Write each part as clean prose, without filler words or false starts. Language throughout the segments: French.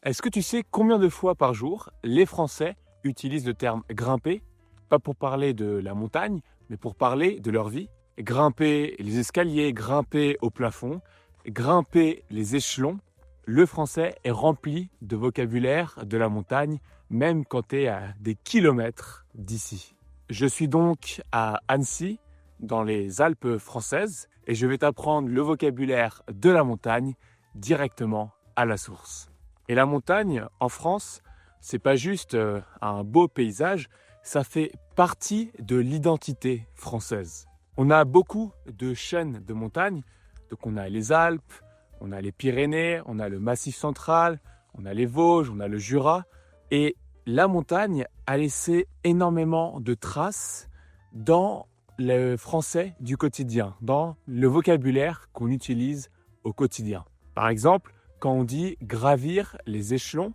Est-ce que tu sais combien de fois par jour les Français utilisent le terme grimper? Pas pour parler de la montagne, mais pour parler de leur vie. Grimper les escaliers, grimper au plafond, grimper les échelons. Le français est rempli de vocabulaire de la montagne, même quand tu es à des kilomètres d'ici. Je suis donc à Annecy, dans les Alpes françaises, et je vais t'apprendre le vocabulaire de la montagne directement à la source. Et la montagne, en France, c'est pas juste un beau paysage, ça fait partie de l'identité française. On a beaucoup de chaînes de montagnes, donc on a les Alpes, on a les Pyrénées, on a le Massif central, on a les Vosges, on a le Jura. Et la montagne a laissé énormément de traces dans le français du quotidien, dans le vocabulaire qu'on utilise au quotidien. Par exemple, quand on dit gravir les échelons,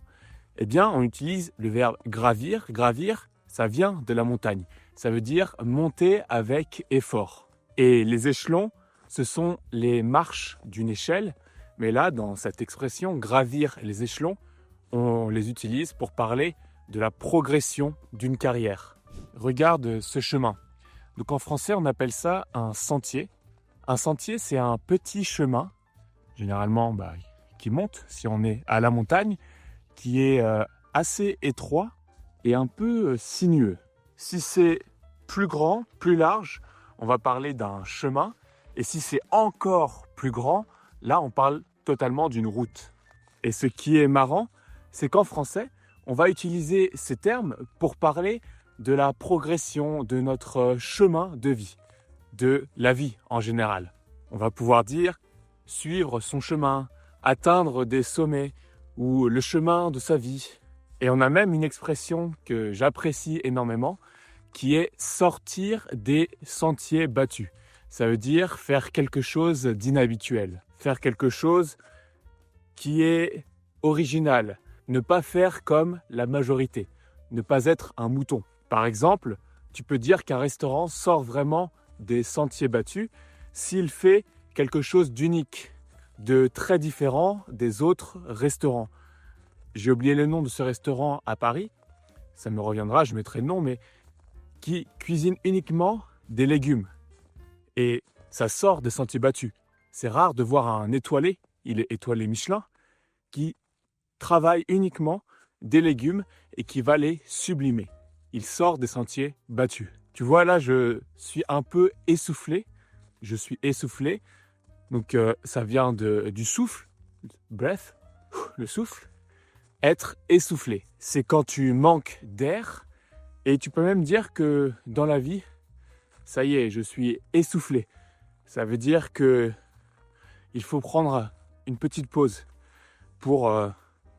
eh bien, on utilise le verbe gravir. Gravir, ça vient de la montagne. Ça veut dire monter avec effort. Et les échelons, ce sont les marches d'une échelle. Mais là, dans cette expression, gravir les échelons, on les utilise pour parler de la progression d'une carrière. Regarde ce chemin. Donc en français, on appelle ça un sentier. Un sentier, c'est un petit chemin, généralement qui monte si on est à la montagne, qui est assez étroit et un peu sinueux. Si c'est plus grand, plus large, on va parler d'un chemin. Et si c'est encore plus grand, là on parle totalement d'une route. Et ce qui est marrant, c'est qu'en français, on va utiliser ces termes pour parler de la progression de notre chemin de vie, de la vie en général. On va pouvoir dire suivre son chemin, atteindre des sommets ou le chemin de sa vie. Et on a même une expression que j'apprécie énormément qui est sortir des sentiers battus. Ça veut dire faire quelque chose d'inhabituel, faire quelque chose qui est original, ne pas faire comme la majorité, ne pas être un mouton. Par exemple, tu peux dire qu'un restaurant sort vraiment des sentiers battus s'il fait quelque chose d'unique, de très différent des autres restaurants. J'ai oublié le nom de ce restaurant à Paris, ça me reviendra, je mettrai le nom, mais qui cuisine uniquement des légumes. Et ça sort des sentiers battus. C'est rare de voir un étoilé, il est étoilé Michelin, qui travaille uniquement des légumes et qui va les sublimer. Il sort des sentiers battus. Tu vois, là, je suis un peu essoufflé. Je suis essoufflé. Donc, ça vient du souffle, breath, le souffle. Être essoufflé, c'est quand tu manques d'air. Et tu peux même dire que dans la vie, ça y est, je suis essoufflé. Ça veut dire que il faut prendre une petite pause pour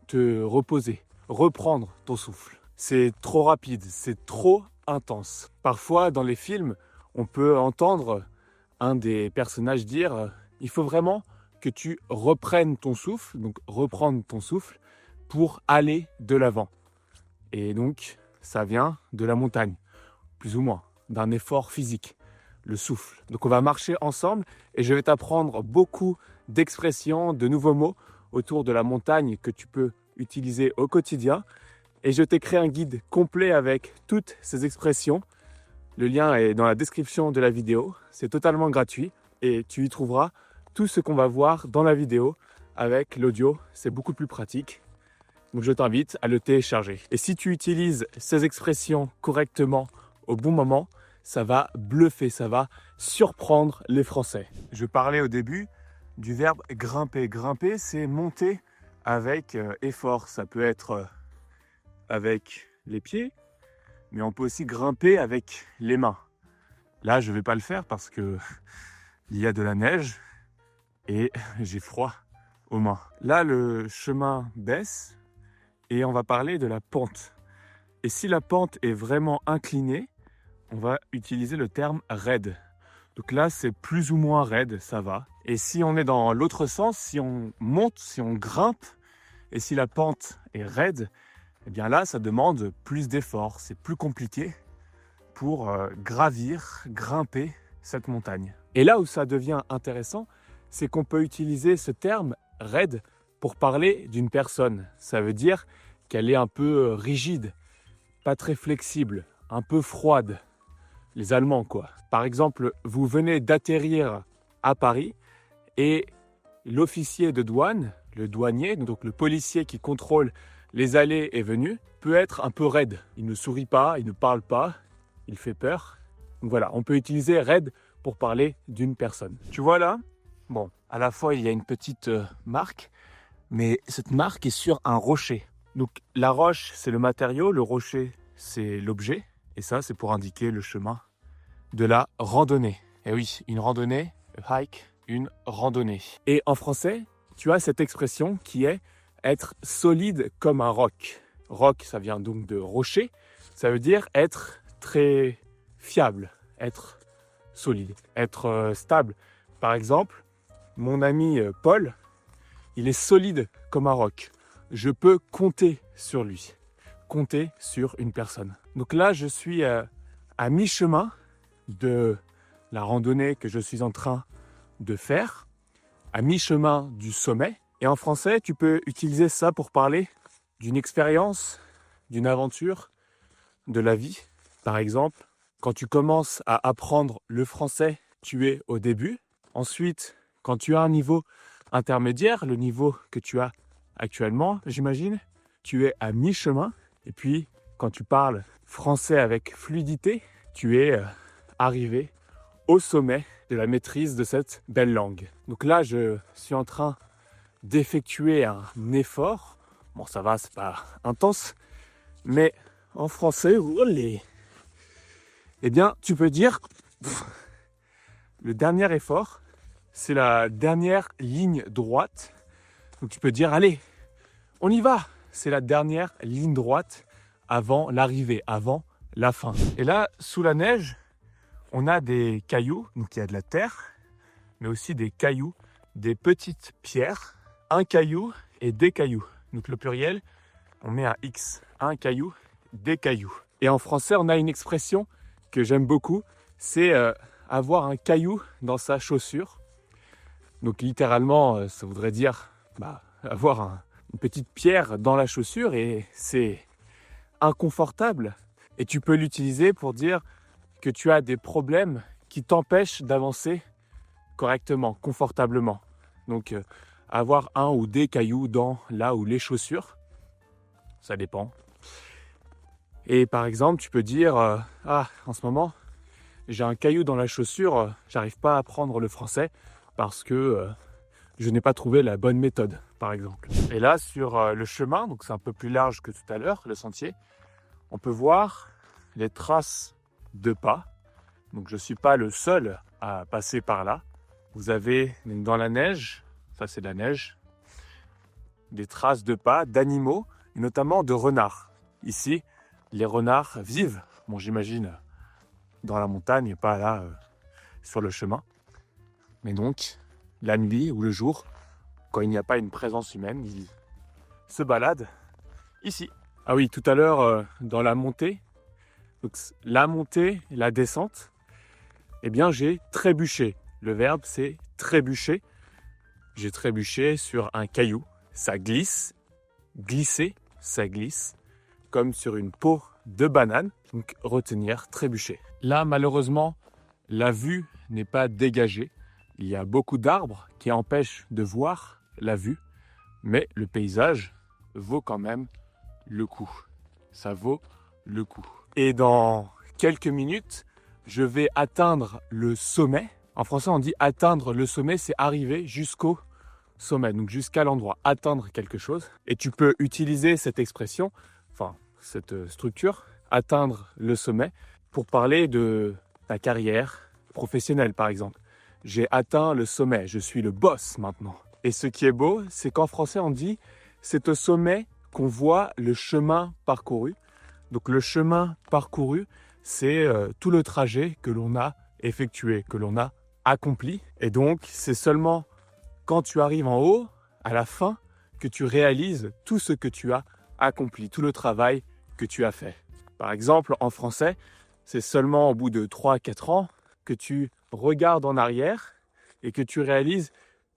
te reposer, reprendre ton souffle. C'est trop rapide, c'est trop intense. Parfois, dans les films, on peut entendre un des personnages dire il faut vraiment que tu reprennes ton souffle, donc reprendre ton souffle pour aller de l'avant. Et donc, ça vient de la montagne, plus ou moins, d'un effort physique, le souffle. Donc on va marcher ensemble et je vais t'apprendre beaucoup d'expressions, de nouveaux mots autour de la montagne que tu peux utiliser au quotidien. Et je t'ai créé un guide complet avec toutes ces expressions. Le lien est dans la description de la vidéo. C'est totalement gratuit et tu y trouveras tout ce qu'on va voir dans la vidéo avec l'audio. C'est beaucoup plus pratique. Donc je t'invite à le télécharger. Et si tu utilises ces expressions correctement au bon moment, ça va bluffer, ça va surprendre les Français. Je parlais au début du verbe grimper. Grimper, c'est monter avec effort. Ça peut être avec les pieds, mais on peut aussi grimper avec les mains. Là, je ne vais pas le faire parce que il y a de la neige et j'ai froid aux mains. Là, le chemin baisse. Et on va parler de la pente. Et si la pente est vraiment inclinée, on va utiliser le terme raide. Donc là, c'est plus ou moins raide, ça va. Et si on est dans l'autre sens, si on monte, si on grimpe, et si la pente est raide, eh bien là, ça demande plus d'efforts. C'est plus compliqué pour grimper cette montagne. Et là où ça devient intéressant, c'est qu'on peut utiliser ce terme raide pour parler d'une personne. Ça veut dire qu'elle est un peu rigide, pas très flexible, un peu froide. Les Allemands, quoi. Par exemple, vous venez d'atterrir à Paris et l'officier de douane, le douanier, donc le policier qui contrôle les allées et venues, peut être un peu raide. Il ne sourit pas, il ne parle pas, il fait peur. Donc voilà, on peut utiliser raide pour parler d'une personne. Tu vois là? Bon, à la fois il y a une petite marque, mais cette marque est sur un rocher. Donc la roche, c'est le matériau, le rocher, c'est l'objet. Et ça, c'est pour indiquer le chemin de la randonnée. Et oui, une randonnée, a hike, une randonnée. Et en français, tu as cette expression qui est être solide comme un roc. Roc, ça vient donc de rocher. Ça veut dire être très fiable, être solide, être stable. Par exemple, mon ami Paul, il est solide comme un roc. Je peux compter sur lui, compter sur une personne. Donc là, je suis à mi-chemin de la randonnée que je suis en train de faire, à mi-chemin du sommet. Et en français, tu peux utiliser ça pour parler d'une expérience, d'une aventure, de la vie. Par exemple, quand tu commences à apprendre le français, tu es au début. Ensuite, quand tu as un niveau intermédiaire, le niveau que tu as actuellement, j'imagine, tu es à mi-chemin. Et puis, quand tu parles français avec fluidité, tu es arrivé au sommet de la maîtrise de cette belle langue. Donc là, je suis en train d'effectuer un effort. Bon, ça va, c'est pas intense, mais en français, eh bien, tu peux dire le dernier effort, c'est la dernière ligne droite. Donc tu peux dire, allez, on y va. C'est la dernière ligne droite avant l'arrivée, avant la fin. Et là, sous la neige, on a des cailloux, donc il y a de la terre, mais aussi des cailloux, des petites pierres, un caillou et des cailloux. Donc le pluriel, on met un X, un caillou, des cailloux. Et en français, on a une expression que j'aime beaucoup, c'est avoir un caillou dans sa chaussure. Donc littéralement, ça voudrait dire avoir une petite pierre dans la chaussure et c'est inconfortable. Et tu peux l'utiliser pour dire que tu as des problèmes qui t'empêchent d'avancer correctement, confortablement. Donc avoir un ou des cailloux dans là ou les chaussures, ça dépend. Et par exemple, tu peux dire en ce moment, j'ai un caillou dans la chaussure, j'arrive pas à apprendre le français parce que je n'ai pas trouvé la bonne méthode, par exemple. Et là, sur le chemin, donc c'est un peu plus large que tout à l'heure, le sentier, on peut voir les traces de pas. Donc je ne suis pas le seul à passer par là. Vous avez dans la neige, ça c'est de la neige, des traces de pas d'animaux, et notamment de renards. Ici, les renards vivent, bon j'imagine, dans la montagne, pas là sur le chemin. Mais donc, la nuit ou le jour, quand il n'y a pas une présence humaine, ils se baladent ici. Ah oui, tout à l'heure, dans la montée, donc la montée et la descente, eh bien j'ai trébuché. Le verbe c'est trébucher. J'ai trébuché sur un caillou. Ça glisse, glisser, ça glisse, comme sur une peau de banane. Donc retenir, trébucher. Là malheureusement, la vue n'est pas dégagée. Il y a beaucoup d'arbres qui empêchent de voir la vue, mais le paysage vaut quand même le coup. Ça vaut le coup. Et dans quelques minutes, je vais atteindre le sommet. En français, on dit atteindre le sommet, c'est arriver jusqu'au sommet, donc jusqu'à l'endroit, atteindre quelque chose. Et tu peux utiliser cette expression, enfin cette structure, atteindre le sommet, pour parler de ta carrière professionnelle, par exemple. J'ai atteint le sommet, je suis le boss maintenant. Et ce qui est beau, c'est qu'en français, on dit c'est au sommet qu'on voit le chemin parcouru. Donc le chemin parcouru, c'est tout le trajet que l'on a effectué, que l'on a accompli. Et donc, c'est seulement quand tu arrives en haut, à la fin, que tu réalises tout ce que tu as accompli, tout le travail que tu as fait. Par exemple, en français, c'est seulement au bout de 3-4 ans que tu regardes en arrière et que tu réalises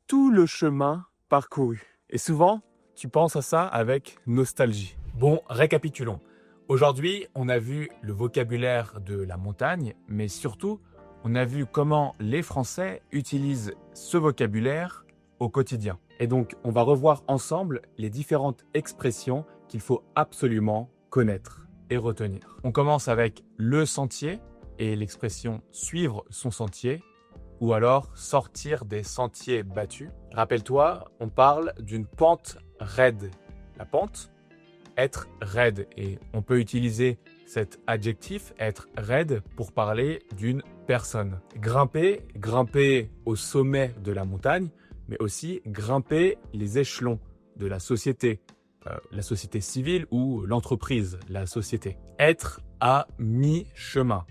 tout le chemin parcouru. Et souvent, tu penses à ça avec nostalgie. Bon, récapitulons. Aujourd'hui, on a vu le vocabulaire de la montagne, mais surtout, on a vu comment les Français utilisent ce vocabulaire au quotidien. Et donc, on va revoir ensemble les différentes expressions qu'il faut absolument connaître et retenir. On commence avec le sentier et l'expression suivre son sentier ou alors sortir des sentiers battus. Rappelle-toi, on parle d'une pente raide. La pente, être raide. Et on peut utiliser cet adjectif, être raide, pour parler d'une personne. Grimper, grimper au sommet de la montagne, mais aussi grimper les échelons de la société civile ou l'entreprise, la société. Être à mi-chemin.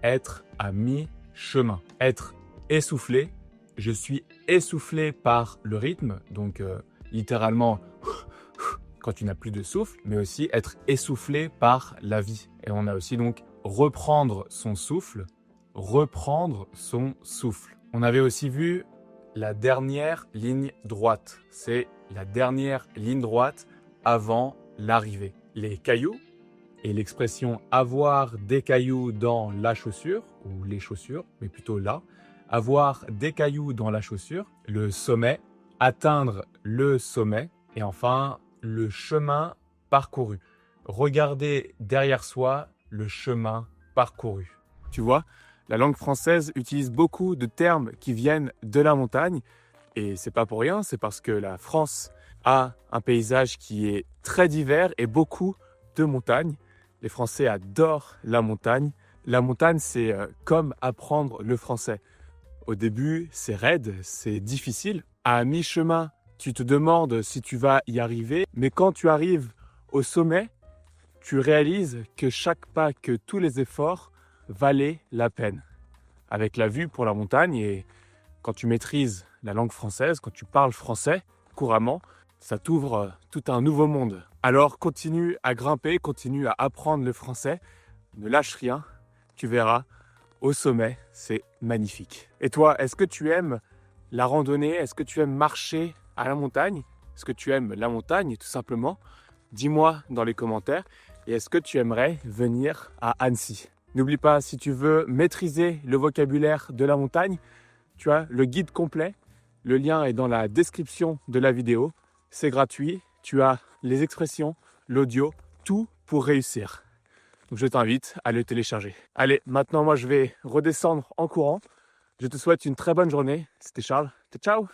Être à mi-chemin. Être essoufflé. Je suis essoufflé par le rythme, donc littéralement quand tu n'as plus de souffle, mais aussi être essoufflé par la vie. Et on a aussi donc reprendre son souffle, reprendre son souffle. On avait aussi vu la dernière ligne droite. C'est la dernière ligne droite avant l'arrivée. Les cailloux et l'expression avoir des cailloux dans la chaussure, ou les chaussures, mais plutôt là, avoir des cailloux dans la chaussure, le sommet, atteindre le sommet, et enfin le chemin parcouru. Regarder derrière soi le chemin parcouru. Tu vois, la langue française utilise beaucoup de termes qui viennent de la montagne, et c'est pas pour rien, c'est parce que la France a un paysage qui est très divers et beaucoup de montagnes. Les Français adorent la montagne. La montagne, c'est comme apprendre le français. Au début, c'est raide, c'est difficile. À mi-chemin, tu te demandes si tu vas y arriver, mais quand tu arrives au sommet, tu réalises que chaque pas, que tous les efforts valaient la peine. Avec la vue pour la montagne et quand tu maîtrises la langue française, quand tu parles français couramment, ça t'ouvre tout un nouveau monde. Alors continue à grimper, continue à apprendre le français, ne lâche rien, tu verras, au sommet, c'est magnifique. Et toi, est-ce que tu aimes la randonnée? Est-ce que tu aimes marcher à la montagne? Est-ce que tu aimes la montagne, tout simplement? Dis-moi dans les commentaires. Et est-ce que tu aimerais venir à Annecy? N'oublie pas, si tu veux maîtriser le vocabulaire de la montagne, tu as le guide complet. Le lien est dans la description de la vidéo. C'est gratuit. Tu as les expressions, l'audio, tout pour réussir. Donc je t'invite à le télécharger. Allez, maintenant moi je vais redescendre en courant. Je te souhaite une très bonne journée. C'était Charles. Ciao!